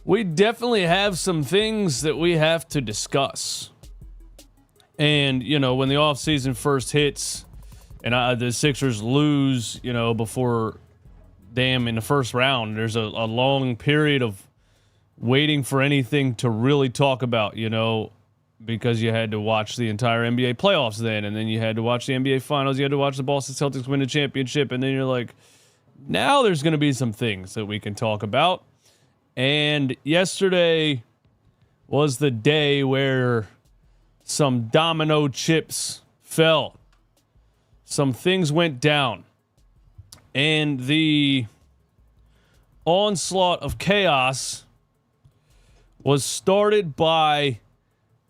we definitely have some things that we have to discuss. And, you know, when the offseason first hits and the Sixers lose, you know, before in the first round, there's a long period of waiting for anything to really talk about, you know, because you had to watch the entire NBA playoffs then, and then you had to watch the NBA finals, you had to watch the Boston Celtics win the championship, and then you're like, now there's going to be some things that we can talk about. And yesterday was the day where some domino chips fell. Some things went down. And the onslaught of chaos was started by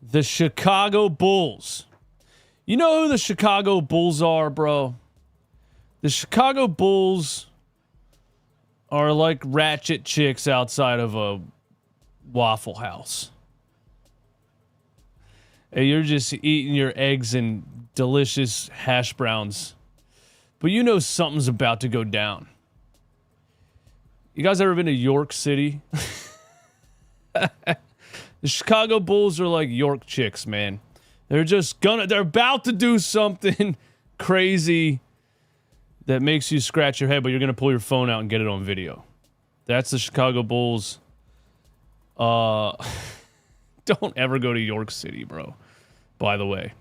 the Chicago Bulls. You know who the Chicago Bulls are, bro? The Chicago Bulls are like ratchet chicks outside of a Waffle House. And you're just eating your eggs and delicious hash browns. But you know something's about to go down. You guys ever been to York City? The Chicago Bulls are like York chicks, man. They're about to do something crazy that makes you scratch your head, but you're going to pull your phone out and get it on video. That's the Chicago Bulls. Don't ever go to York City, bro, by the way.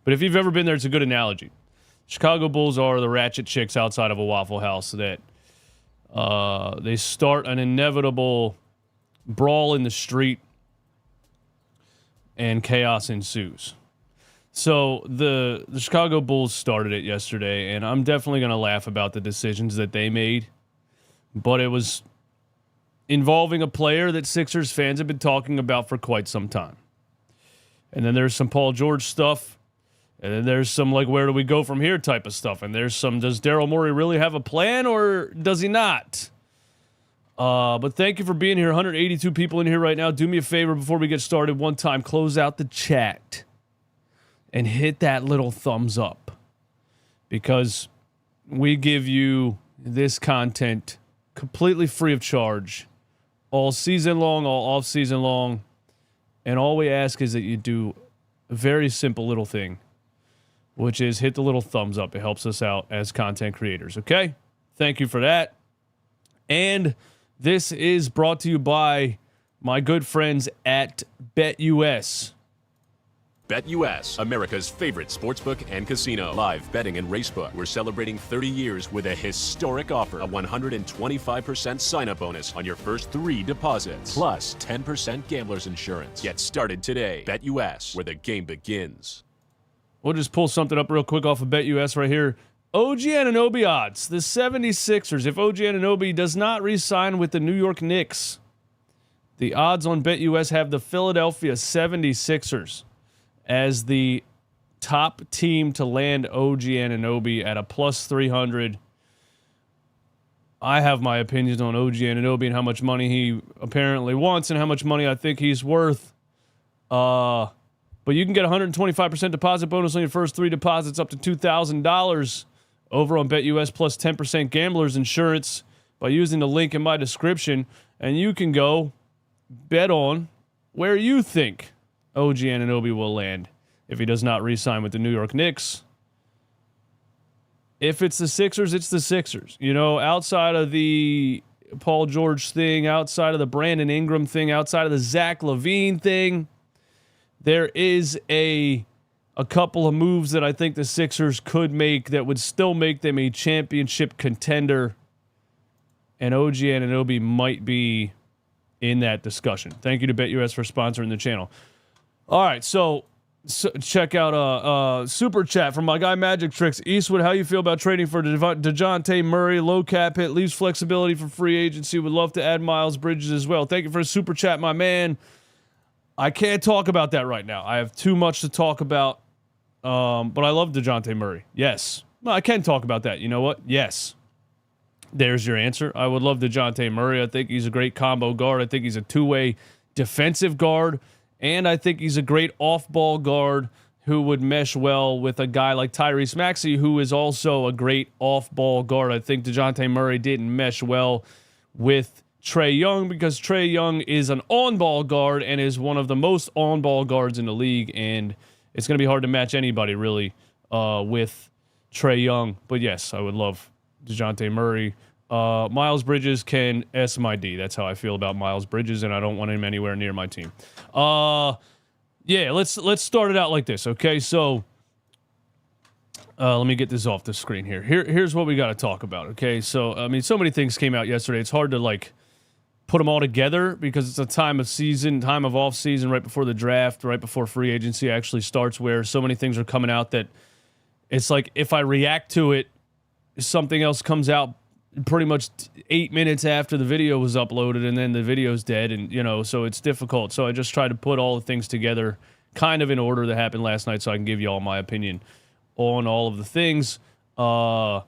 But if you've ever been there, it's a good analogy. Chicago Bulls are the ratchet chicks outside of a Waffle House that they start an inevitable brawl in the street and chaos ensues. So the Chicago Bulls started it yesterday, and I'm definitely going to laugh about the decisions that they made. But it was involving a player that Sixers fans have been talking about for quite some time. And then there's some Paul George stuff. And then there's some, like, where do we go from here type of stuff. And there's some, does Daryl Morey really have a plan or does he not? But thank you for being here. 182 people in here right now. Do me a favor before we get started. One time, close out the chat and hit that little thumbs up, because we give you this content completely free of charge all season long, all off season long. And all we ask is that you do a very simple little thing, which is hit the little thumbs up. It helps us out as content creators. Okay. Thank you for that. And this is brought to you by my good friends at BetUS. BetUS, America's favorite sportsbook and casino. Live betting and racebook. We're celebrating 30 years with a historic offer. A 125% sign-up bonus on your first 3 deposits. Plus 10% gambler's insurance. Get started today. BetUS, where the game begins. We'll just pull something up real quick off of BetUS right here. OG Anunoby odds. The 76ers. If OG Anunoby does not re-sign with the New York Knicks, the odds on BetUS have the Philadelphia 76ers as the top team to land OG Anunoby at a plus 300. I have my opinions on OG Anunoby and how much money he apparently wants and how much money I think he's worth. But you can get a 125% deposit bonus on your first 3 deposits up to $2,000 over on BetUS, plus 10% gambler's insurance by using the link in my description. And you can go bet on where you think OG Anunoby will land if he does not re-sign with the New York Knicks. If it's the Sixers, it's the Sixers. You know, outside of the Paul George thing, outside of the Brandon Ingram thing, outside of the Zach LaVine thing, there is a couple of moves that I think the Sixers could make that would still make them a championship contender. And OG Anunoby might be in that discussion. Thank you to BetUS for sponsoring the channel. All right, so check out super chat from my guy Magic Tricks. Eastwood, how you feel about trading for DeJounte Murray? Low cap hit, leaves flexibility for free agency. Would love to add Miles Bridges as well. Thank you for a super chat, my man. I can't talk about that right now. I have too much to talk about. But I love DeJounte Murray. Yes. Well, I can talk about that. You know what? Yes. There's your answer. I would love DeJounte Murray. I think he's a great combo guard. I think he's a two-way defensive guard. And I think he's a great off-ball guard who would mesh well with a guy like Tyrese Maxey, who is also a great off-ball guard. I think DeJounte Murray didn't mesh well with Trae Young because Trae Young is an on-ball guard and is one of the most on-ball guards in the league, and it's going to be hard to match anybody really with Trae Young. But yes, I would love DeJounte Murray. Miles Bridges can S my D. That's how I feel about Miles Bridges, and I don't want him anywhere near my team. Yeah, let's start it out like this, okay? So let me get this off the screen here. Here's what we got to talk about, okay? So, I mean, so many things came out yesterday. It's hard to, like, put them all together because it's a time of season, time of off season, right before the draft, right before free agency actually starts, where so many things are coming out that it's like if I react to it, something else comes out pretty much 8 minutes after the video was uploaded, and then the video's dead, and so it's difficult. So I just try to put all the things together kind of in order that happened last night so I can give you all my opinion on all of the things. And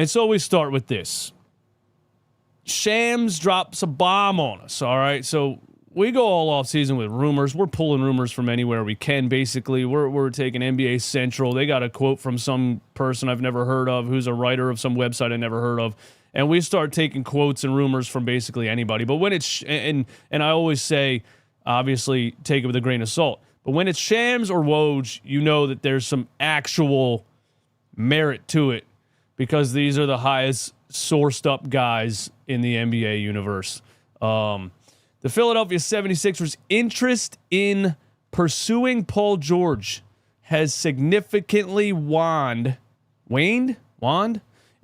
so we start with this. Shams drops a bomb on us, all right? So we go all off season with rumors. We're pulling rumors from anywhere we can, basically. We're taking NBA Central. They got a quote from some person I've never heard of who's a writer of some website I never heard of. And we start taking quotes and rumors from basically anybody. But when it's, and I always say, obviously, take it with a grain of salt. But when it's Shams or Woj, you know that there's some actual merit to it because these are the highest sourced up guys in the NBA universe. The Philadelphia 76ers' interest in pursuing Paul George has significantly waned in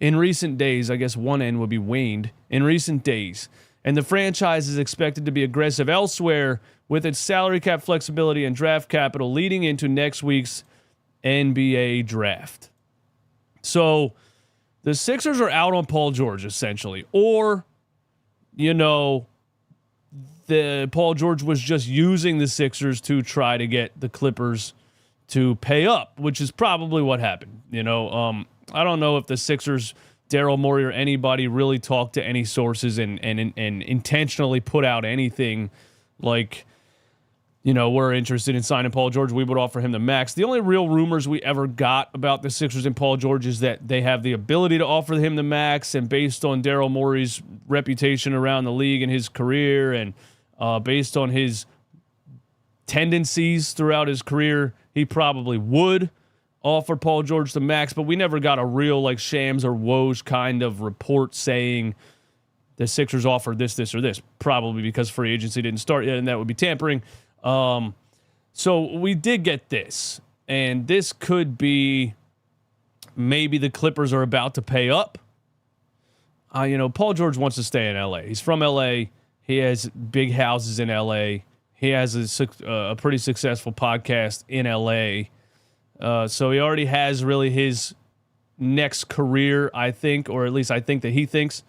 recent days. I guess one end would be waned in recent days. And the franchise is expected to be aggressive elsewhere with its salary cap flexibility and draft capital leading into next week's NBA draft. So the Sixers are out on Paul George, essentially. Or, the Paul George was just using the Sixers to try to get the Clippers to pay up, which is probably what happened. I don't know if the Sixers, Daryl Morey, or anybody really talked to any sources and intentionally put out anything like, we're interested in signing Paul George. We would offer him the max. The only real rumors we ever got about the Sixers and Paul George is that they have the ability to offer him the max, and based on Daryl Morey's reputation around the league and his career, and based on his tendencies throughout his career, he probably would offer Paul George the max, but we never got a real like Shams or Woj kind of report saying the Sixers offered this, or this, probably because free agency didn't start yet, and that would be tampering. So we did get this, and this could be maybe the Clippers are about to pay up. Paul George wants to stay in LA. He's from LA. He has big houses in LA. He has a pretty successful podcast in LA. So he already has really his next career, I think, or at least I think that he thinks.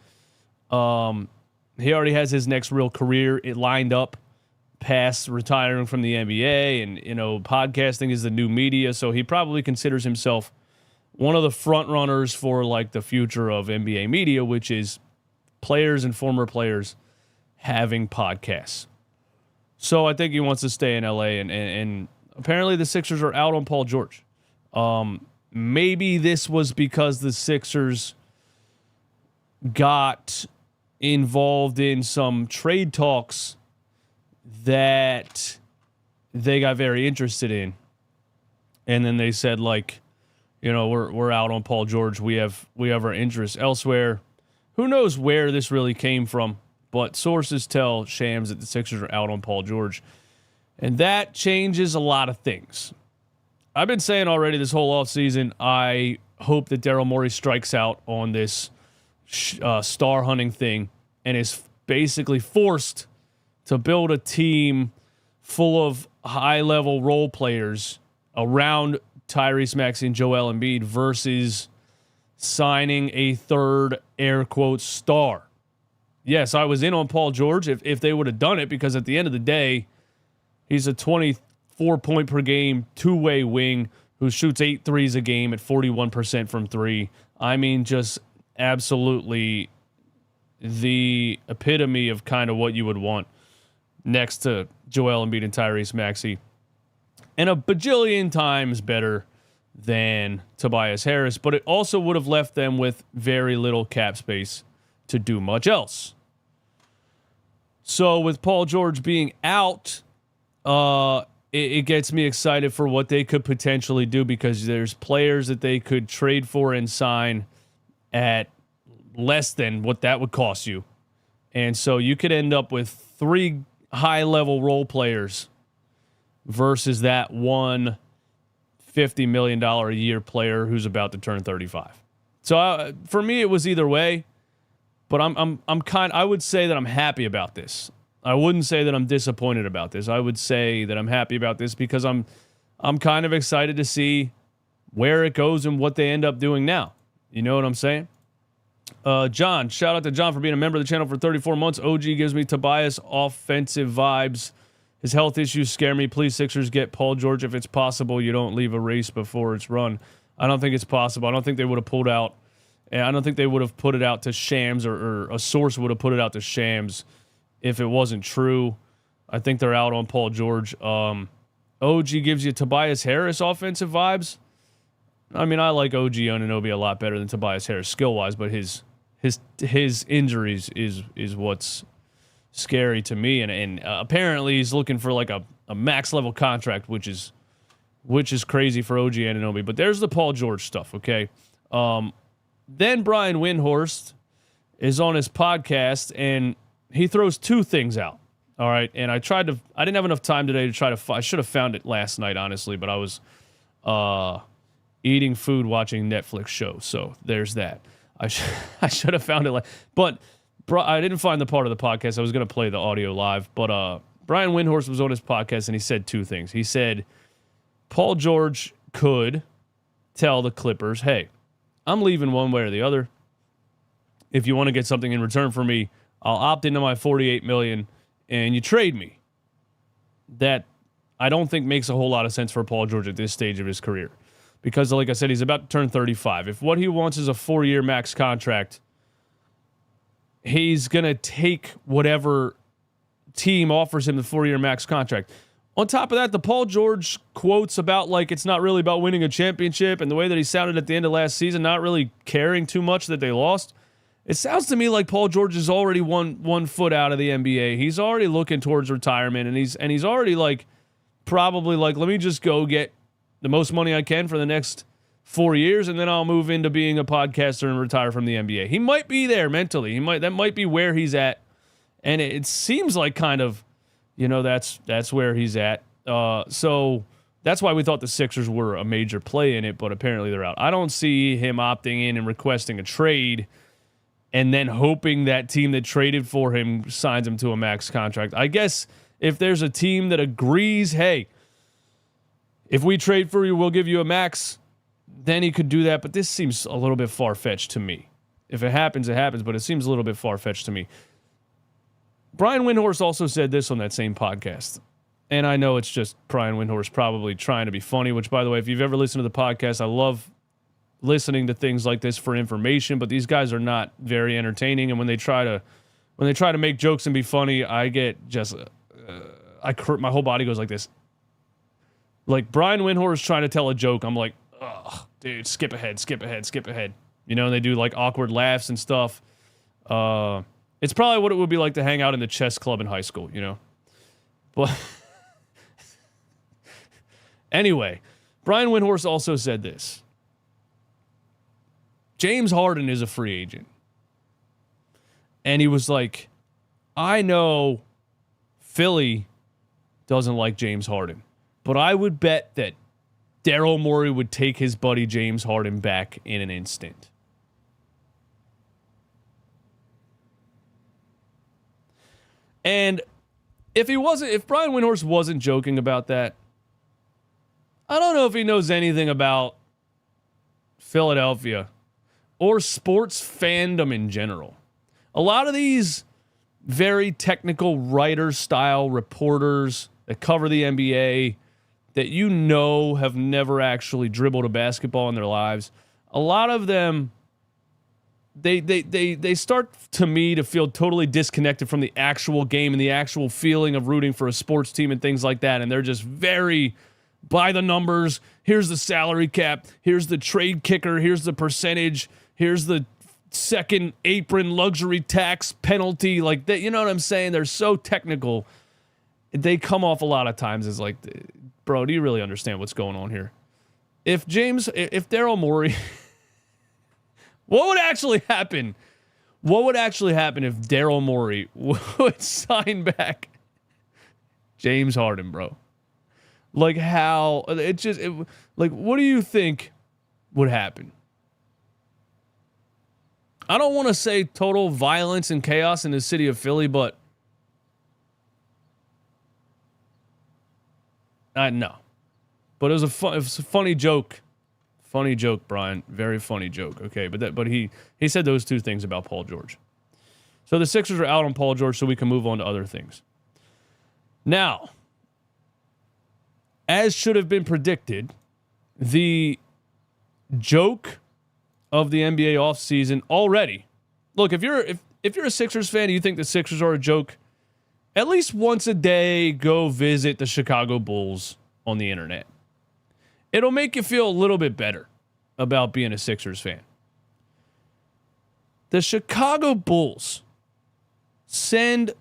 He already has his next real career lined up past retiring from the NBA, and, podcasting is the new media. So he probably considers himself one of the front runners for like the future of NBA media, which is players and former players having podcasts. So I think he wants to stay in LA, and apparently the Sixers are out on Paul George. Maybe this was because the Sixers got involved in some trade talks that they got very interested in. And then they said, like, we're out on Paul George. We have our interests elsewhere. Who knows where this really came from, but sources tell Shams that the Sixers are out on Paul George. And that changes a lot of things. I've been saying already this whole offseason, I hope that Daryl Morey strikes out on this star hunting thing and is basically forced to build a team full of high-level role players around Tyrese Maxey and Joel Embiid versus signing a third, air quotes, star. Yes, I was in on Paul George if they would have done it, because at the end of the day, he's a 24-point-per-game, two-way wing who shoots 8 threes a game at 41% from three. I mean, just absolutely the epitome of kind of what you would want next to Joel Embiid and Tyrese Maxey. And a bajillion times better than Tobias Harris, but it also would have left them with very little cap space to do much else. So with Paul George being out, it gets me excited for what they could potentially do, because there's players that they could trade for and sign at less than what that would cost you. And so you could end up with 3 high-level role players versus that one $50 million a year player who's about to turn 35. So for me, it was either way, but I would say that I'm happy about this. I wouldn't say that I'm disappointed about this. I would say that I'm happy about this because I'm kind of excited to see where it goes and what they end up doing now. You know what I'm saying? John, shout out to John for being a member of the channel for 34 months. OG gives me Tobias offensive vibes. His health issues scare me. Please, Sixers, get Paul George if it's possible. You don't leave a race before it's run. I don't think it's possible. I don't think they would have pulled out. And I don't think they would have put it out to Shams, or a source would have put it out to Shams if it wasn't true. I think they're out on Paul George. OG gives you Tobias Harris offensive vibes. I mean, I like OG Anunoby a lot better than Tobias Harris skill-wise, but his injuries is what's scary to me. And apparently he's looking for like a max level contract, which is crazy for OG Anunoby. But there's the Paul George stuff, okay? Then Brian Windhorst is on his podcast, and he throws 2 things out. All right, and I didn't have enough time today to try to. I should have found it last night, honestly, but I was eating food, watching Netflix shows. So there's that. I should have found it. But I didn't find the part of the podcast. I was going to play the audio live. But Brian Windhorst was on his podcast, and he said 2 things. He said Paul George could tell the Clippers, hey, I'm leaving one way or the other. If you want to get something in return for me, I'll opt into my $48 million, and you trade me. That I don't think makes a whole lot of sense for Paul George at this stage of his career. Because, like I said, he's about to turn 35. If what he wants is a 4-year max contract, he's going to take whatever team offers him the 4-year max contract. On top of that, the Paul George quotes about, like, it's not really about winning a championship, and the way that he sounded at the end of last season, not really caring too much that they lost. It sounds to me like Paul George is already one foot out of the NBA. He's already looking towards retirement, and he's already, like, probably like, let me just go get the most money I can for the next 4 years, and then I'll move into being a podcaster and retire from the NBA. He might be there mentally. That might be where he's at, and it seems like kind of, that's where he's at. So that's why we thought the Sixers were a major play in it, but apparently they're out. I don't see him opting in and requesting a trade and then hoping that team that traded for him signs him to a max contract. I guess if there's a team that agrees, hey, if we trade for you, we'll give you a max, then he could do that. But this seems a little bit far-fetched to me. If it happens, it happens, but it seems a little bit far-fetched to me. Brian Windhorst also said this on that same podcast. And I know it's just Brian Windhorst probably trying to be funny, which, by the way, if you've ever listened to the podcast, I love listening to things like this for information, but these guys are not very entertaining. And when they try to make jokes and be funny, I get just my whole body goes like this. Like, Brian Windhorst trying to tell a joke, I'm like, ugh, dude, skip ahead. And they do, like, awkward laughs and stuff. It's probably what it would be like to hang out in the chess club in high school, But anyway, Brian Windhorst also said this. James Harden is a free agent. And he was like, I know Philly doesn't like James Harden, but I would bet that Daryl Morey would take his buddy James Harden back in an instant. And if Brian Windhorst wasn't joking about that, I don't know if he knows anything about Philadelphia or sports fandom in general. A lot of these very technical writer-style reporters that cover the NBA that have never actually dribbled a basketball in their lives, a lot of them, they start, to me, to feel totally disconnected from the actual game and the actual feeling of rooting for a sports team and things like that, and they're just very by the numbers. Here's the salary cap. Here's the trade kicker. Here's the percentage. Here's the second apron luxury tax penalty. Like that, you know what I'm saying? They're so technical. They come off a lot of times as like, bro, do you really understand what's going on here? If Daryl Morey, what would actually happen? What would actually happen if Daryl Morey would sign back James Harden, bro? Like how like what do you think would happen? I don't want to say total violence and chaos in the city of Philly, but no. But it was a funny joke. Funny joke, Brian. Very funny joke. Okay, but he said those two things about Paul George. So the Sixers are out on Paul George, so we can move on to other things. Now, as should have been predicted, the joke of the NBA offseason already. Look, if you're a Sixers fan and you think the Sixers are a joke, at least once a day go visit the Chicago Bulls on the internet. It'll make you feel a little bit better about being a Sixers fan. The Chicago Bulls send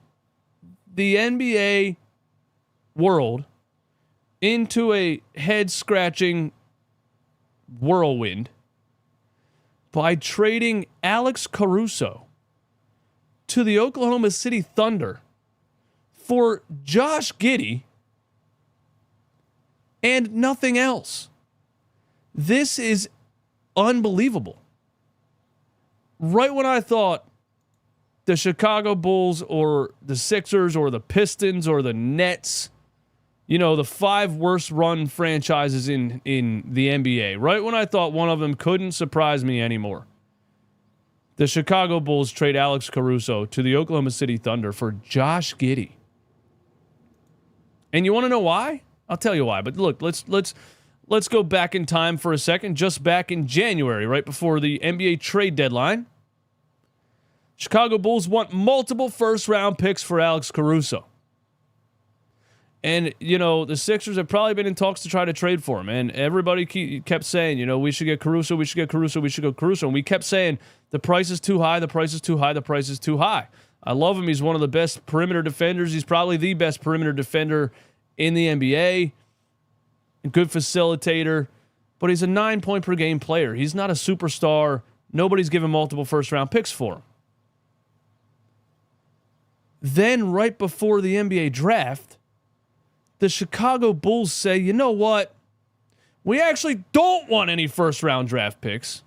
the NBA world into a head-scratching whirlwind by trading Alex Caruso to the Oklahoma City Thunder for Josh Giddey and nothing else. This is unbelievable. Right when I thought the Chicago Bulls or the Sixers or the Pistons or the Nets, you know, the 5 worst run franchises in the NBA, right when I thought one of them couldn't surprise me anymore, the Chicago Bulls trade Alex Caruso to the Oklahoma City Thunder for Josh Giddey. And you want to know why? I'll tell you why. But look, let's go back in time for a second. Just back in January, right before the NBA trade deadline, Chicago Bulls want multiple first-round picks for Alex Caruso. And, you know, the Sixers have probably been in talks to try to trade for him. And everybody kept saying, you know, we should get Caruso, we should get Caruso, we should go Caruso. And we kept saying, the price is too high, the price is too high, the price is too high. I love him. He's one of the best perimeter defenders. He's probably the best perimeter defender in the NBA. A good facilitator. But he's a 9-point-per-game player. He's not a superstar. Nobody's given multiple first-round picks for him. Then, right before the NBA draft, the Chicago Bulls say, you know what? We actually don't want any first-round draft picks.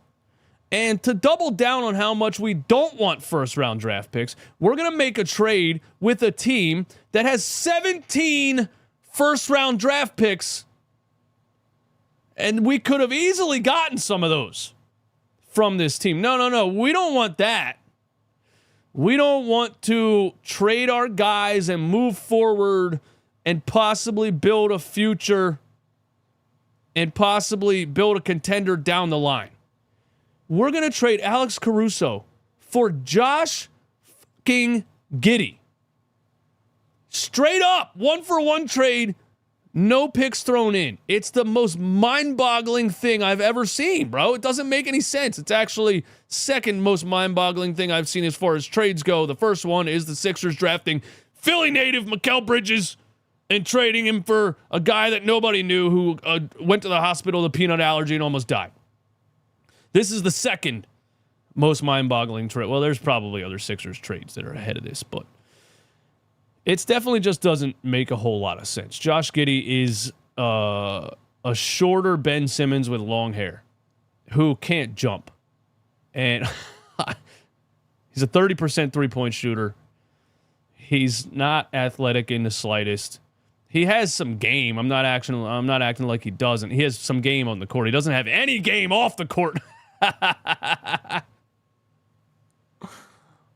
And to double down on how much we don't want first-round draft picks, we're going to make a trade with a team that has 17 first-round draft picks. And we could have easily gotten some of those from this team. No. We don't want that. We don't want to trade our guys and move forward and possibly build a future and possibly build a contender down the line. We're going to trade Alex Caruso for Josh fucking Giddey. Straight up, 1-for-1 trade, no picks thrown in. It's the most mind-boggling thing I've ever seen, bro. It doesn't make any sense. It's actually second most mind-boggling thing I've seen as far as trades go. The first one is the Sixers drafting Philly native Mikal Bridges and trading him for a guy that nobody knew who went to the hospital with a peanut allergy and almost died. This is the second most mind-boggling trade. Well, there's probably other Sixers trades that are ahead of this, but it definitely just doesn't make a whole lot of sense. Josh Giddey is a shorter Ben Simmons with long hair who can't jump. And he's a 30% three-point shooter. He's not athletic in the slightest. He has some game. I'm not acting like he doesn't. He has some game on the court. He doesn't have any game off the court.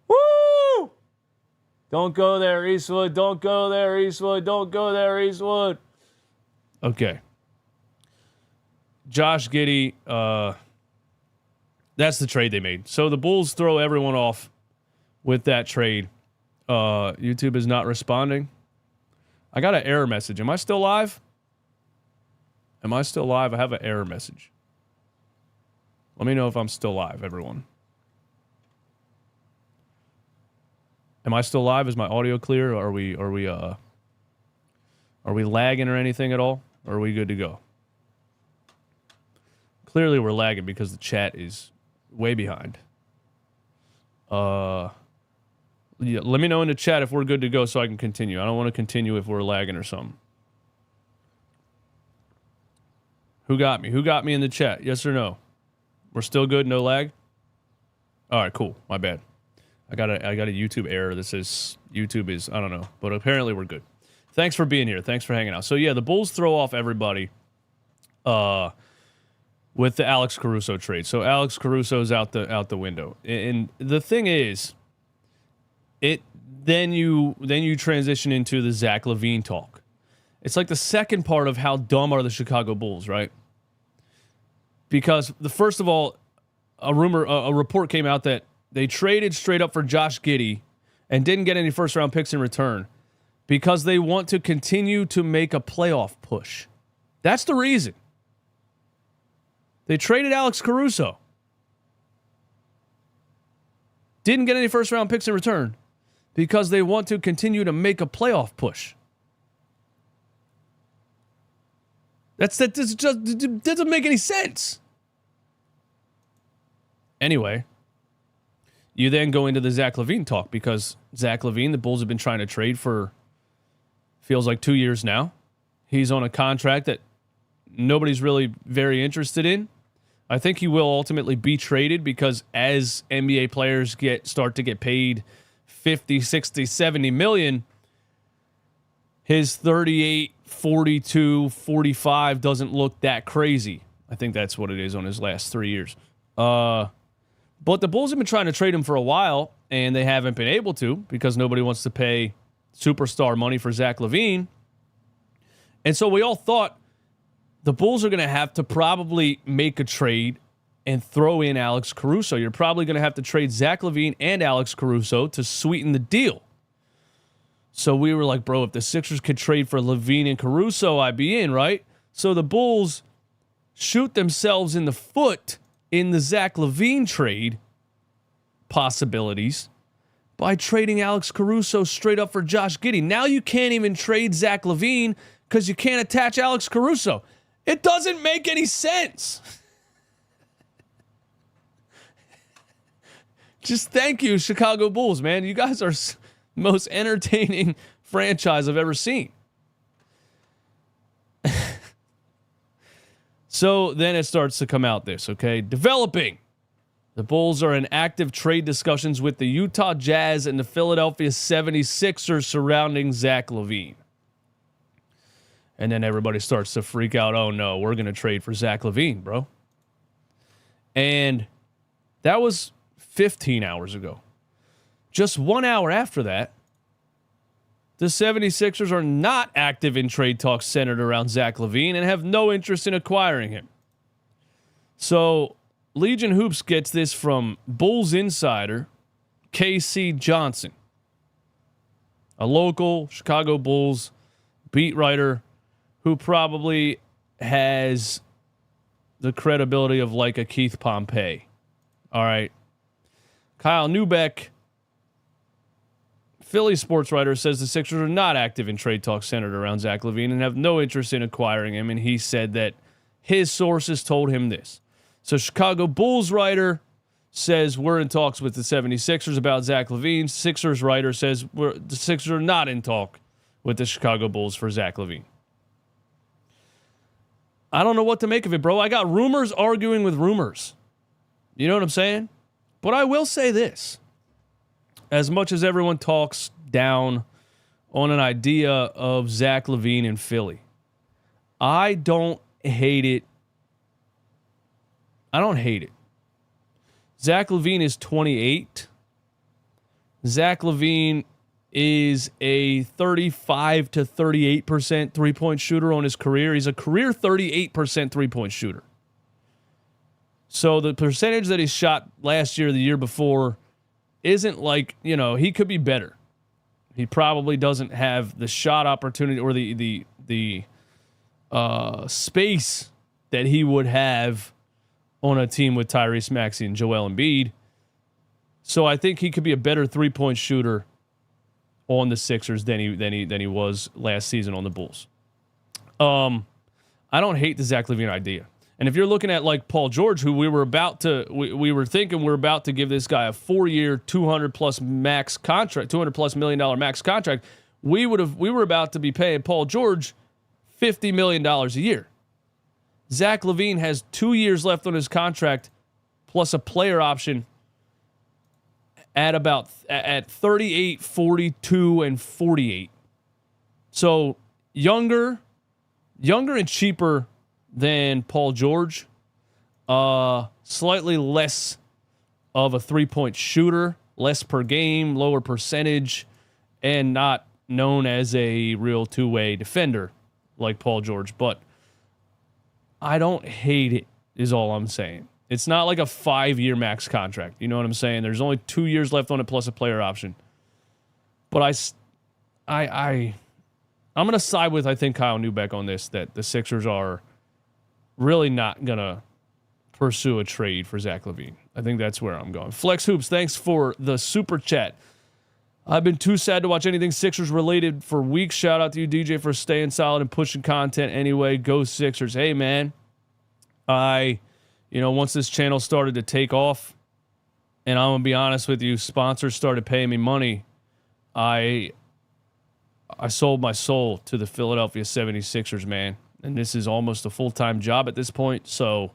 Woo! Don't go there, Eastwood. Don't go there, Eastwood. Don't go there, Eastwood. Okay. Josh Giddey, that's the trade they made. So the Bulls throw everyone off with that trade. YouTube is not responding. I got an error message. Am I still live? Am I still live? I have an error message. Let me know if I'm still live, everyone. Am I still live? Is my audio clear? Are we lagging or anything at all? Or are we good to go? Clearly we're lagging because the chat is way behind. Yeah, let me know in the chat if we're good to go so I can continue. I don't want to continue if we're lagging or something. Who got me? Who got me in the chat? Yes or no? We're still good, no lag? All right, cool. My bad. I got a YouTube error that says YouTube is, I don't know, but apparently we're good. Thanks for being here. Thanks for hanging out. So yeah, the Bulls throw off everybody with the Alex Caruso trade. So Alex Caruso's out the window. And the thing is, then you transition into the Zach LaVine talk. It's like the second part of how dumb are the Chicago Bulls, right? Because first of all, a report came out that they traded straight up for Josh Giddey and didn't get any first round picks in return because they want to continue to make a playoff push. That's the reason. They traded Alex Caruso. Didn't get any first round picks in return because they want to continue to make a playoff push. That just doesn't make any sense. Anyway, you then go into the Zach LaVine talk because Zach LaVine, the Bulls have been trying to trade for feels like 2 years now. He's on a contract that nobody's really very interested in. I think he will ultimately be traded because as NBA players start to get paid 50, 60, 70 million, his 38, 42, 45 doesn't look that crazy. I think that's what it is on his last 3 years. But the Bulls have been trying to trade him for a while, and they haven't been able to because nobody wants to pay superstar money for Zach LaVine. And so we all thought the Bulls are going to have to probably make a trade and throw in Alex Caruso. You're probably going to have to trade Zach LaVine and Alex Caruso to sweeten the deal. So we were like, bro, if the Sixers could trade for LaVine and Caruso, I'd be in, right? So the Bulls shoot themselves in the foot in the Zach LaVine trade possibilities by trading Alex Caruso straight up for Josh Giddey. Now you can't even trade Zach LaVine because you can't attach Alex Caruso. It doesn't make any sense. Just thank you, Chicago Bulls, man. You guys are most entertaining franchise I've ever seen. So then it starts to come out this, okay? Developing. The Bulls are in active trade discussions with the Utah Jazz and the Philadelphia 76ers surrounding Zach LaVine. And then everybody starts to freak out. Oh, no, we're going to trade for Zach LaVine, bro. And that was 15 hours ago. Just 1 hour after that, the 76ers are not active in trade talks centered around Zach LaVine and have no interest in acquiring him. So Legion Hoops gets this from Bulls insider KC Johnson, a local Chicago Bulls beat writer who probably has the credibility of like a Keith Pompey. All right. Kyle Neubeck, Philly sports writer, says the Sixers are not active in trade talks centered around Zach LaVine and have no interest in acquiring him. And he said that his sources told him this. So Chicago Bulls writer says we're in talks with the 76ers about Zach LaVine. Sixers writer says the Sixers are not in talk with the Chicago Bulls for Zach LaVine. I don't know what to make of it, bro. I got rumors arguing with rumors. You know what I'm saying? But I will say this. As much as everyone talks down on an idea of Zach LaVine in Philly, I don't hate it. I don't hate it. Zach LaVine is 28. Zach LaVine is a 35 to 38% three-point shooter on his career. He's a career 38% three-point shooter. So the percentage that he shot last year, the year before, isn't like, you know, he could be better. He probably doesn't have the shot opportunity or the space that he would have on a team with Tyrese Maxey and Joel Embiid. So I think he could be a better three-point shooter on the Sixers than he was last season on the Bulls. I don't hate the Zach LaVine idea. And if you're looking at like Paul George, who we were thinking we're about to give this guy a 4-year, $200+ million max contract, we were about to be paying Paul George $50 million a year. Zach LaVine has 2 years left on his contract, plus a player option at 38, 42, and 48. So younger and cheaper than Paul George. Slightly less of a three-point shooter, less per game, lower percentage, and not known as a real two-way defender like Paul George. But I don't hate it, is all I'm saying. It's not like a 5-year max contract. You know what I'm saying? There's only 2 years left on it plus a player option. But I'm going to side with, I think, Kyle Neubeck on this, that the Sixers are really not going to pursue a trade for Zach LaVine. I think that's where I'm going. Flex Hoops, thanks for the super chat. I've been too sad to watch anything Sixers related for weeks. Shout out to you, DJ, for staying solid and pushing content anyway. Go Sixers. Hey, man. Once this channel started to take off, and I'm going to be honest with you, sponsors started paying me money, I sold my soul to the Philadelphia 76ers, man. And this is almost a full-time job at this point, so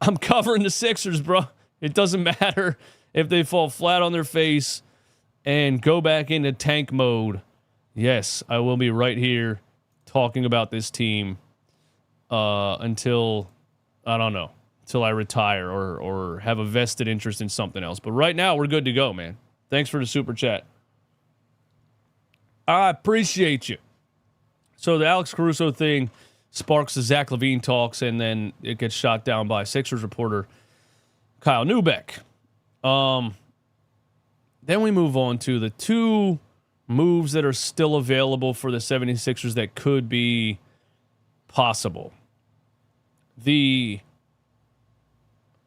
I'm covering the Sixers, bro. It doesn't matter if they fall flat on their face and go back into tank mode. Yes, I will be right here talking about this team until I retire or have a vested interest in something else. But right now, we're good to go, man. Thanks for the super chat. I appreciate you. So the Alex Caruso thing sparks the Zach LaVine talks, and then it gets shot down by Sixers reporter Kyle Neubeck. Then we move on to the two moves that are still available for the 76ers that could be possible. I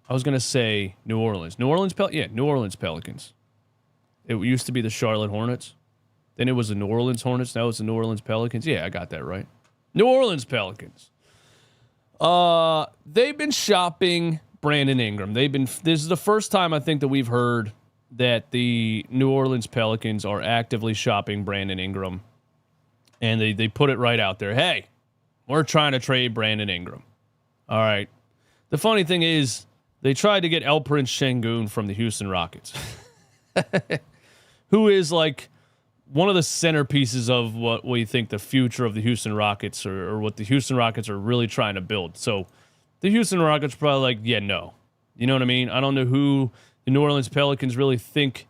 was going to say New Orleans. New Orleans Pelicans. It used to be the Charlotte Hornets. Then it was the New Orleans Hornets. Now it's the New Orleans Pelicans. Yeah, I got that right. New Orleans Pelicans. They've been shopping Brandon Ingram. This is the first time I think that we've heard that the New Orleans Pelicans are actively shopping Brandon Ingram. And they put it right out there. Hey, we're trying to trade Brandon Ingram. All right. The funny thing is, they tried to get Prince Şengün from the Houston Rockets, who is like one of the centerpieces of what we think the future of the Houston Rockets or what the Houston Rockets are really trying to build. So the Houston Rockets are probably like, yeah, no. You know what I mean? I don't know who the New Orleans Pelicans really think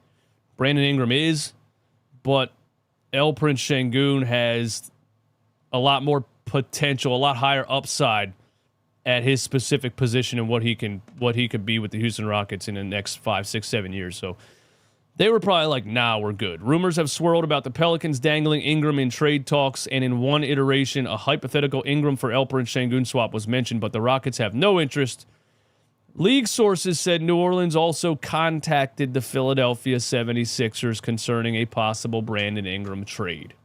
Brandon Ingram is, but Prince Şengün has a lot more potential, a lot higher upside at his specific position and what he could be with the Houston Rockets in the next 5, 6, 7 years. So they were probably like, nah, we're good. Rumors have swirled about the Pelicans dangling Ingram in trade talks, and in one iteration, a hypothetical Ingram for Prince Şengün swap was mentioned, but the Rockets have no interest. League sources said New Orleans also contacted the Philadelphia 76ers concerning a possible Brandon Ingram trade.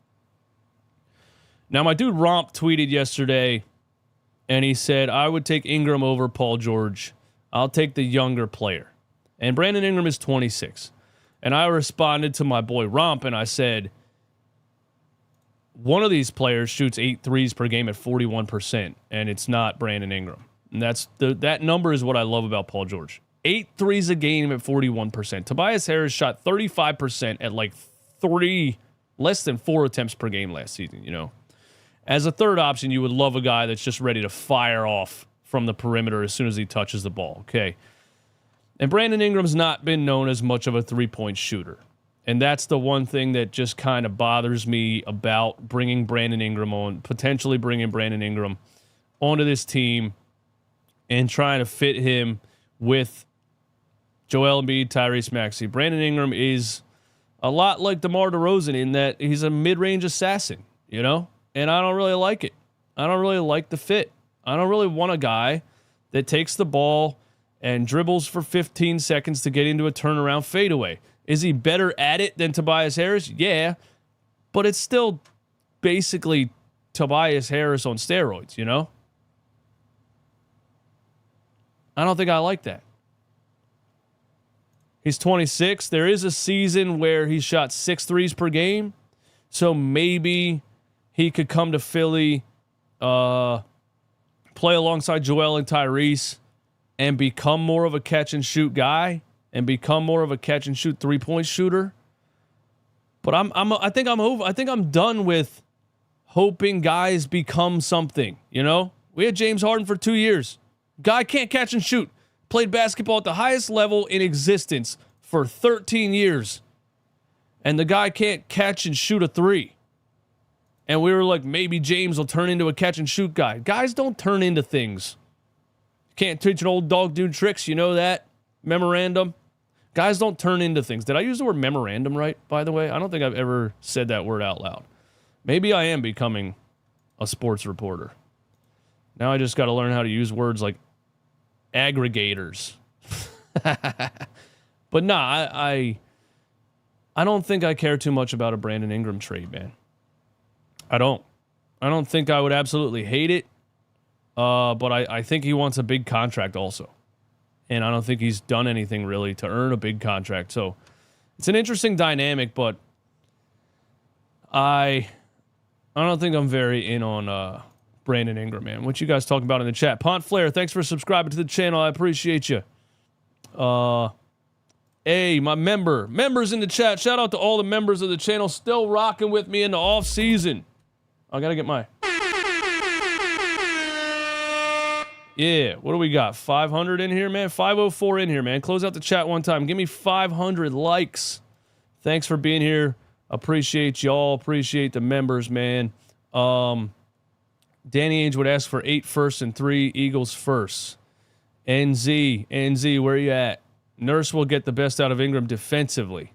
Now, my dude Romp tweeted yesterday, and he said, I would take Ingram over Paul George. I'll take the younger player. And Brandon Ingram is 26. And I responded to my boy Romp, and I said, one of these players shoots 8 threes per game at 41%, and it's not Brandon Ingram. And that number is what I love about Paul George. 8 threes a game at 41%. Tobias Harris shot 35% at like less than 4 attempts per game last season, you know. As a third option, you would love a guy that's just ready to fire off from the perimeter as soon as he touches the ball, okay? And Brandon Ingram's not been known as much of a three-point shooter. And that's the one thing that just kind of bothers me about potentially bringing Brandon Ingram onto this team and trying to fit him with Joel Embiid, Tyrese Maxey. Brandon Ingram is a lot like DeMar DeRozan in that he's a mid-range assassin, you know? And I don't really like it. I don't really like the fit. I don't really want a guy that takes the ball and dribbles for 15 seconds to get into a turnaround fadeaway. Is he better at it than Tobias Harris? Yeah, but it's still basically Tobias Harris on steroids, you know? I don't think I like that. He's 26. There is a season where he shot 6 threes per game. So maybe he could come to Philly, play alongside Joel and Tyrese, and become more of a catch-and-shoot guy and become more of a catch-and-shoot three-point shooter. But I think I'm done with hoping guys become something, you know? We had James Harden for 2 years. Guy can't catch and shoot. Played basketball at the highest level in existence for 13 years. And the guy can't catch and shoot a three. And we were like, maybe James will turn into a catch and shoot guy. Guys don't turn into things. Can't teach an old dog new tricks. You know that? Memorandum. Guys don't turn into things. Did I use the word memorandum right, by the way? I don't think I've ever said that word out loud. Maybe I am becoming a sports reporter. Now I just got to learn how to use words like aggregators. But nah, I don't think I care too much about a Brandon Ingram trade, man. I don't think I would absolutely hate it. But I think he wants a big contract also. And I don't think he's done anything really to earn a big contract. So it's an interesting dynamic, but I don't think I'm very in on Brandon Ingram, man. What you guys talking about in the chat? Pont Flair, thanks for subscribing to the channel. I appreciate you. Hey, my members in the chat. Shout out to all the members of the channel still rocking with me in the off season. I gotta get my... Yeah, what do we got? 500 in here, man? 504 in here, man. Close out the chat one time. Give me 500 likes. Thanks for being here. Appreciate y'all. Appreciate the members, man. Danny Ainge would ask for 8 firsts and 3 Eagles firsts. NZ, where you at? Nurse will get the best out of Ingram defensively.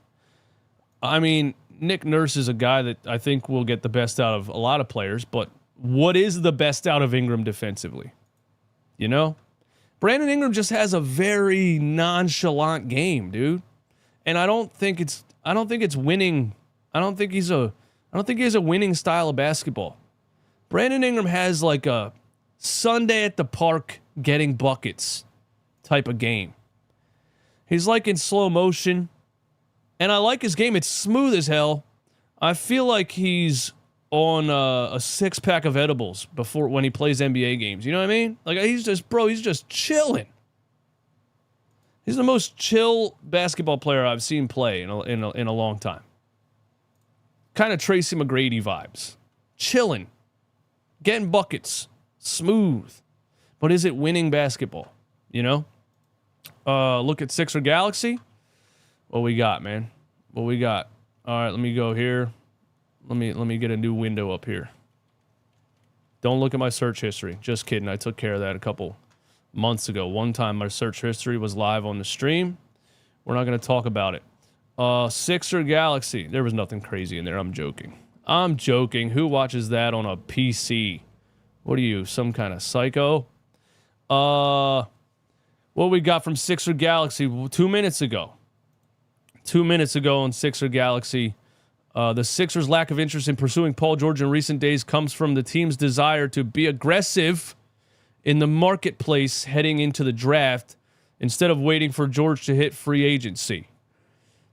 I mean, Nick Nurse is a guy that I think will get the best out of a lot of players, but what is the best out of Ingram defensively? You know? Brandon Ingram just has a very nonchalant game, dude. And I don't think it's winning. I don't think he has a winning style of basketball. Brandon Ingram has like a Sunday at the park getting buckets type of game. He's like in slow motion, and I like his game. It's smooth as hell. I feel like he's on a 6-pack of edibles before when he plays NBA games. You know what I mean? Like he's just chilling. He's the most chill basketball player I've seen play in a long time. Kind of Tracy McGrady vibes. Chilling. Getting buckets. Smooth. But is it winning basketball? You know? Look at Sixer Galaxy. What we got, man? What we got? All right, let me go here. Let me get a new window up here. Don't look at my search history. Just kidding. I took care of that a couple months ago. One time my search history was live on the stream. We're not going to talk about it. Sixer Galaxy. There was nothing crazy in there. I'm joking. Who watches that on a PC? What are you, some kind of psycho? What we got from Sixer Galaxy 2 minutes ago. 2 minutes ago on Sixer Galaxy. The Sixers' lack of interest in pursuing Paul George in recent days comes from the team's desire to be aggressive in the marketplace heading into the draft instead of waiting for George to hit free agency.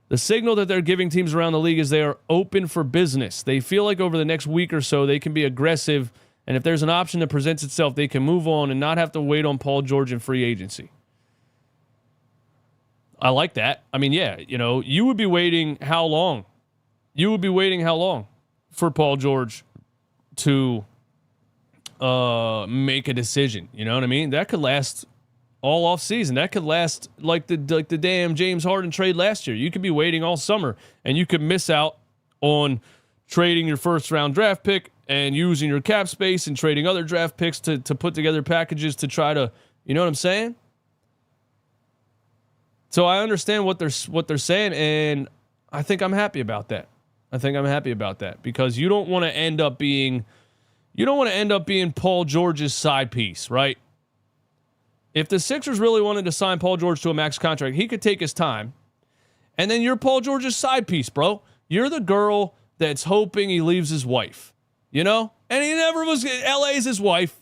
The signal that they're giving teams around the league is they are open for business. They feel like over the next week or so they can be aggressive, and if there's an option that presents itself, they can move on and not have to wait on Paul George in free agency. I like that. I mean, yeah, you know, you would be waiting how long? You would be waiting how long for Paul George to make a decision? You know what I mean? That could last all off season. That could last like the damn James Harden trade last year. You could be waiting all summer, and you could miss out on trading your first round draft pick and using your cap space and trading other draft picks to put together packages to try to, you know what I'm saying? So I understand what they're saying, and I think I'm happy about that. Because you don't want to end up being Paul George's side piece, right? If the Sixers really wanted to sign Paul George to a max contract, he could take his time And then you're Paul George's side piece, bro. You're the girl that's hoping he leaves his wife, you know? And he never was. LA's his wife.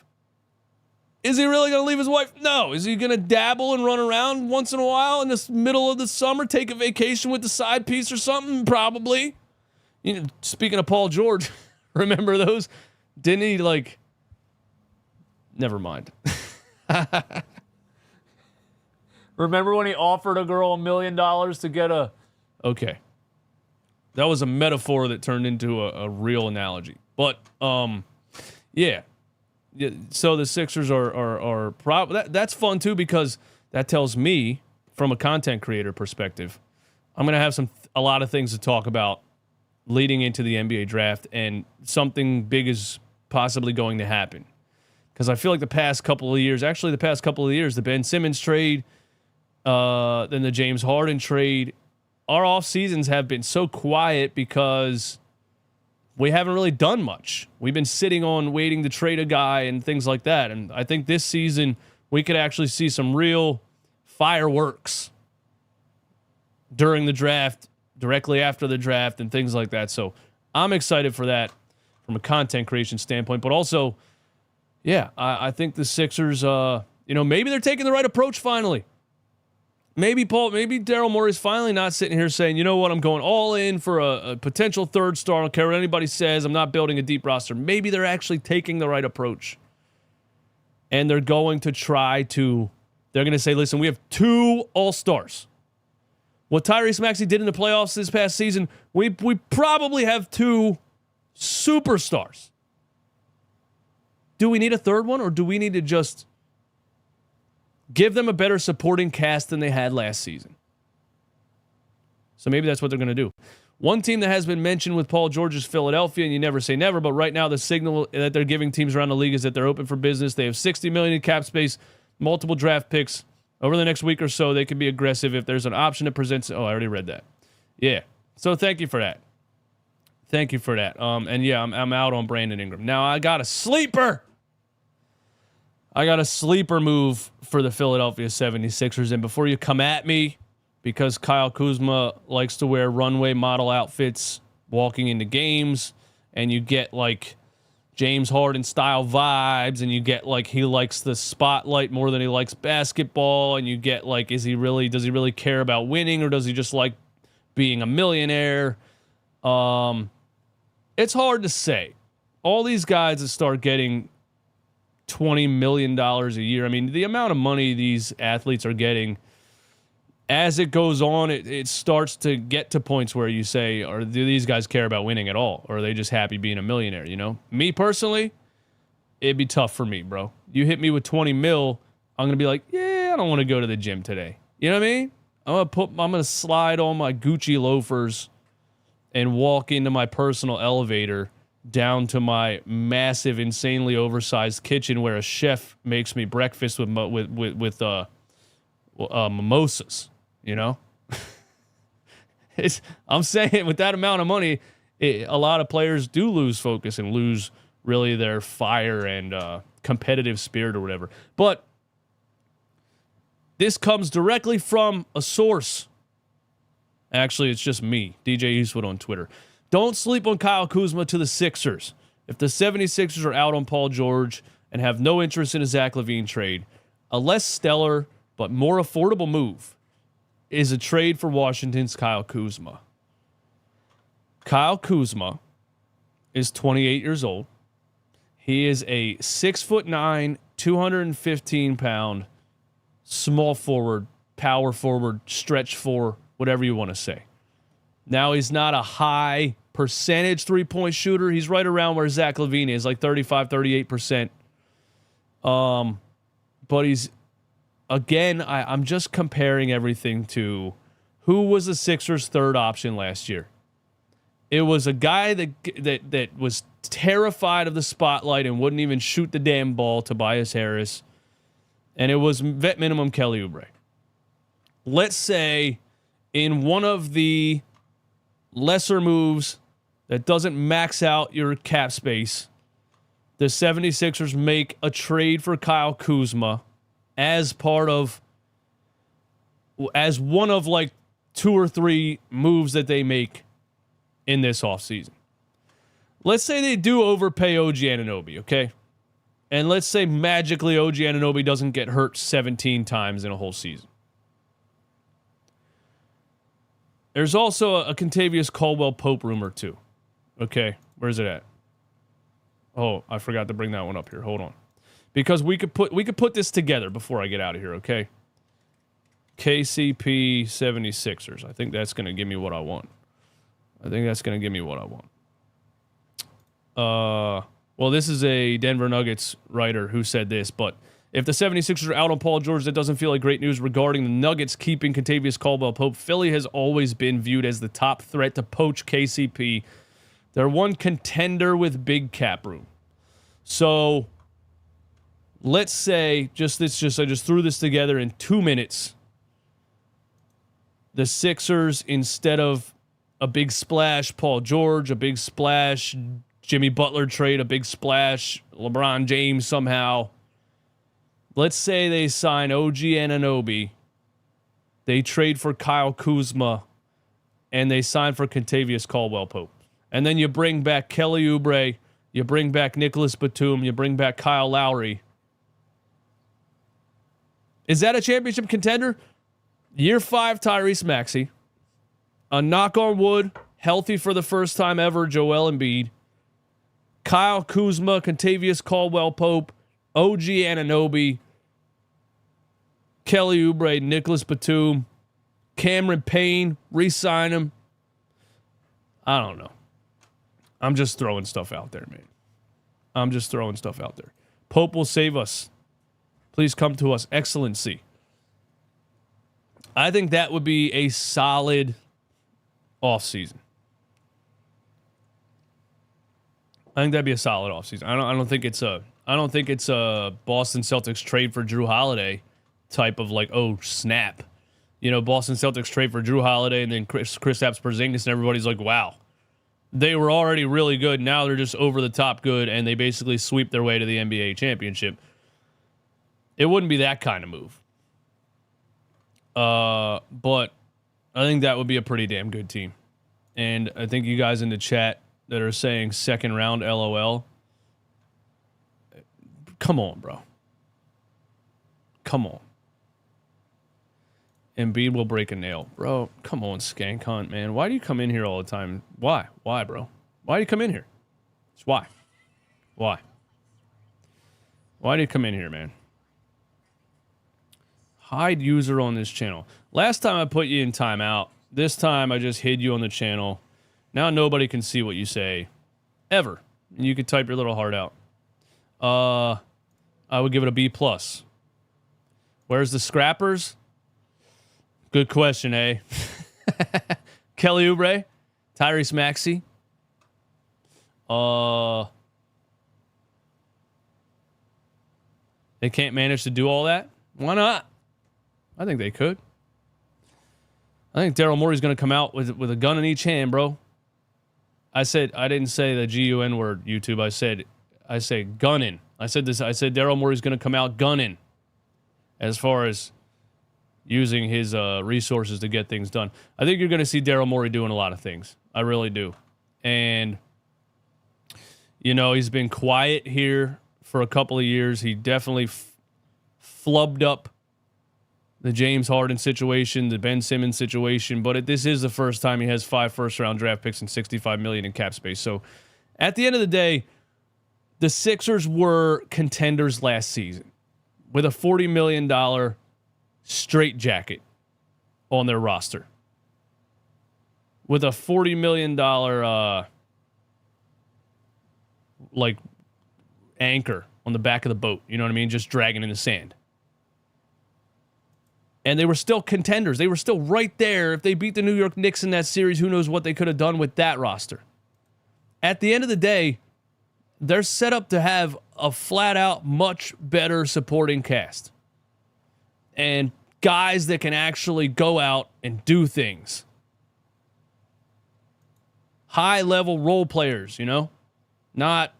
Is he really going to leave his wife? No. Is he going to dabble and run around once in a while in the middle of the summer, take a vacation with the side piece or something? Probably. You know, speaking of Paul George, remember those? Didn't he, like... Never mind. Remember when he offered a girl $1 million to get a... Okay. That was a metaphor that turned into a real analogy. But, yeah. So the Sixers are that's fun too, because that tells me, from a content creator perspective, I'm gonna have a lot of things to talk about leading into the NBA draft, and something big is possibly going to happen. Because I feel like the past couple of years, the Ben Simmons trade, then the James Harden trade, our off seasons have been so quiet because we haven't really done much. We've been sitting on waiting to trade a guy and things like that. And I think this season we could actually see some real fireworks during the draft, directly after the draft, and things like that. So I'm excited for that from a content creation standpoint. But also, yeah, I think the Sixers, maybe they're taking the right approach finally. Maybe Daryl Morey's finally not sitting here saying, you know what, I'm going all in for a potential third star. I don't care what anybody says. I'm not building a deep roster. Maybe they're actually taking the right approach. And they're going to they're going to say, listen, we have 2 all-stars. What Tyrese Maxey did in the playoffs this past season, we probably have 2 superstars. Do we need a third one, or do we need to just give them a better supporting cast than they had last season? So maybe that's what they're going to do. One team that has been mentioned with Paul George is Philadelphia, and you never say never, but right now the signal that they're giving teams around the league is that they're open for business. They have $60 million in cap space, multiple draft picks. Over the next week or so, they can be aggressive if there's an option that presents. Oh, I already read that. Yeah. So thank you for that. And yeah, I'm out on Brandon Ingram. Now I got a sleeper move for the Philadelphia 76ers. And before you come at me, because Kyle Kuzma likes to wear runway model outfits walking into games, and you get like James Harden style vibes, and you get like he likes the spotlight more than he likes basketball, and you get like, does he really care about winning, or does he just like being a millionaire? It's hard to say. All these guys that start getting $20 million a year. I mean, the amount of money these athletes are getting, as it goes on, it starts to get to points where you say, do these guys care about winning at all? Or are they just happy being a millionaire, you know? Me personally, it'd be tough for me, bro. You hit me with 20 mil, I'm going to be like, yeah, I don't want to go to the gym today. You know what I mean? I'm going to slide on my Gucci loafers and walk into my personal elevator down to my massive, insanely oversized kitchen where a chef makes me breakfast with mimosas, you know? I'm saying with that amount of money, a lot of players do lose focus and lose really their fire and competitive spirit or whatever. But this comes directly from a source. Actually, it's just me, DJ Eastwood on Twitter. Don't sleep on Kyle Kuzma to the Sixers. If the 76ers are out on Paul George and have no interest in a Zach LaVine trade, a less stellar but more affordable move is a trade for Washington's Kyle Kuzma. Kyle Kuzma is 28 years old. He is a 6'9", 215-pound small forward, power forward, stretch four, whatever you want to say. Now, he's not a high percentage three-point shooter. He's right around where Zach LaVine is, like 35, 38%. But he's, again, I'm just comparing everything to who was the Sixers' third option last year. It was a guy that was terrified of the spotlight and wouldn't even shoot the damn ball, Tobias Harris. And it was vet minimum Kelly Oubre. Let's say in one of the lesser moves that doesn't max out your cap space, the 76ers make a trade for Kyle Kuzma as one of like 2 or 3 moves that they make in this offseason. Let's say they do overpay OG Anunoby, okay? And let's say magically OG Anunoby doesn't get hurt 17 times in a whole season. There's also a Kentavious Caldwell-Pope rumor too. Okay, where's it at? Oh, I forgot to bring that one up here. Hold on. Because we could put this together before I get out of here, okay? KCP 76ers. I think that's going to give me what I want. Well, this is a Denver Nuggets writer who said this, but if the 76ers are out on Paul George, that doesn't feel like great news regarding the Nuggets keeping Kentavious Caldwell-Pope. Philly has always been viewed as the top threat to poach KCP. They're one contender with big cap room. So let's say, I just threw this together in 2 minutes. The Sixers, instead of a big splash Paul George, a big splash Jimmy Butler trade, a big splash LeBron James somehow. Let's say they sign OG Anunoby. They trade for Kyle Kuzma. And they sign for Kentavious Caldwell-Pope. And then you bring back Kelly Oubre. You bring back Nicholas Batum. You bring back Kyle Lowry. Is that a championship contender? Year 5, Tyrese Maxey. A knock on wood, healthy for the first time ever, Joel Embiid. Kyle Kuzma, Kentavious Caldwell-Pope, OG Anunoby, Kelly Oubre, Nicholas Batum, Cameron Payne, re-sign him. I don't know. I'm just throwing stuff out there, man. Pope will save us. Please come to us. Excellency. I think that would be a solid offseason. I think that'd be a solid offseason. I don't think it's a Boston Celtics trade for Drew Holiday type of like, oh snap. You know, Boston Celtics trade for Drew Holiday and then Kristaps Porzingis and everybody's like, wow. They were already really good. Now they're just over the top good and they basically sweep their way to the NBA championship. It wouldn't be that kind of move. But I think that would be a pretty damn good team. And I think you guys in the chat that are saying second round LOL. Come on, bro. Come on. Embiid will break a nail. Bro, come on, skank hunt, man. Why do you come in here all the time? Why? Why, bro? Why do you come in here? It's why. Why? Why do you come in here, man? Hide user on this channel. Last time I put you in timeout. This time I just hid you on the channel. Now nobody can see what you say. Ever. You could type your little heart out. I would give it a B+. Where's the scrappers? Good question, eh? Kelly Oubre, Tyrese Maxey. They can't manage to do all that? Why not? I think they could. I think Daryl Morey's going to come out with a gun in each hand, bro. I didn't say the G-U-N word, YouTube. I say gunning. I said Daryl Morey's going to come out gunning as far as using his resources to get things done. I think you're going to see Daryl Morey doing a lot of things. I really do. And, you know, he's been quiet here for a couple of years. He definitely flubbed up the James Harden situation, the Ben Simmons situation, but this is the first time he has 5 first-round draft picks and $65 million in cap space. So, at the end of the day, the Sixers were contenders last season with a $40 million straitjacket on their roster. With a $40 million like anchor on the back of the boat, you know what I mean? Just dragging in the sand. And they were still contenders. They were still right there. If they beat the New York Knicks in that series, who knows what they could have done with that roster. At the end of the day, they're set up to have a flat-out much better supporting cast. And guys that can actually go out and do things. High-level role players, you know? Not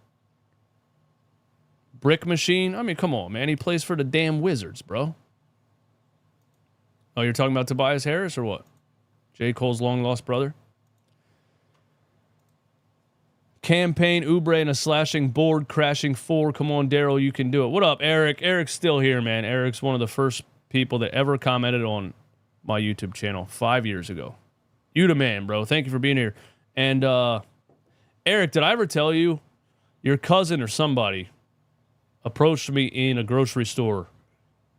brick machine. I mean, come on, man. He plays for the damn Wizards, bro. Oh, you're talking about Tobias Harris or what? J. Cole's long-lost brother. Campaign, Oubre, and a slashing board, crashing 4. Come on, Daryl, you can do it. What up, Eric? Eric's still here, man. Eric's one of the first people that ever commented on my YouTube channel 5 years ago. You the man, bro. Thank you for being here. And Eric, did I ever tell you your cousin or somebody approached me in a grocery store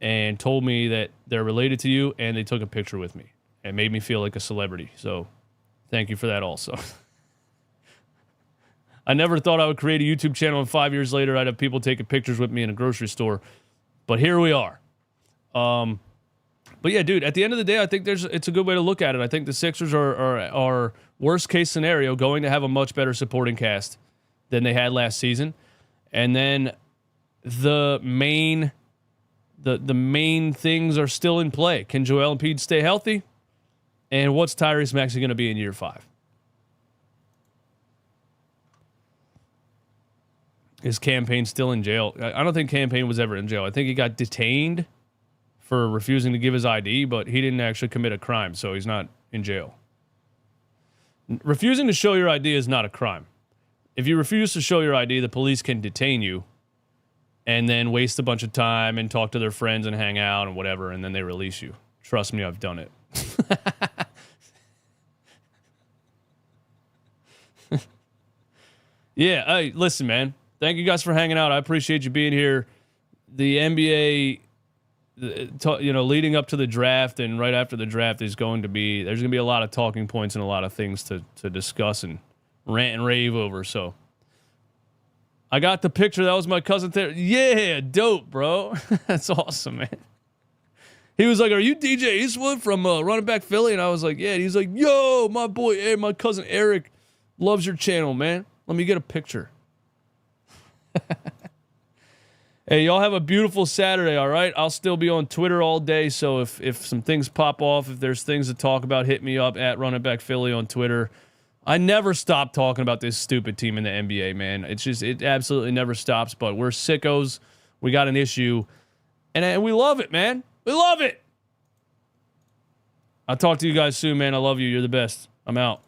and told me that they're related to you, and they took a picture with me and made me feel like a celebrity. So thank you for that also. I never thought I would create a YouTube channel and 5 years later I'd have people taking pictures with me in a grocery store. But here we are. But yeah, dude, at the end of the day, I think it's a good way to look at it. I think the Sixers are worst case scenario going to have a much better supporting cast than they had last season. And then the main things are still in play. Can Joel Embiid stay healthy? And what's Tyrese Maxey going to be in year 5? Is Campaign still in jail? I don't think Campaign was ever in jail. I think he got detained for refusing to give his ID, but he didn't actually commit a crime, so he's not in jail. Refusing to show your ID is not a crime. If you refuse to show your ID, the police can detain you and then waste a bunch of time and talk to their friends and hang out and whatever, and then they release you. Trust me, I've done it. Yeah, hey, listen, man. Thank you guys for hanging out. I appreciate you being here. The NBA, leading up to the draft and right after the draft there's going to be a lot of talking points and a lot of things to discuss and rant and rave over. So I got the picture. That was my cousin there. Yeah, dope, bro. That's awesome, man. He was like, "Are you DJ Eastwood from Running Back Philly?" And I was like, "Yeah." And he's like, "Yo, my boy, hey, my cousin Eric loves your channel, man. Let me get a picture." Hey, y'all have a beautiful Saturday, all right? I'll still be on Twitter all day, so if some things pop off, if there's things to talk about, hit me up at Running Back Philly on Twitter. I never stop talking about this stupid team in the NBA, man. It absolutely never stops, but we're sickos. We got an issue, and we love it, man. We love it. I'll talk to you guys soon, man. I love you. You're the best. I'm out.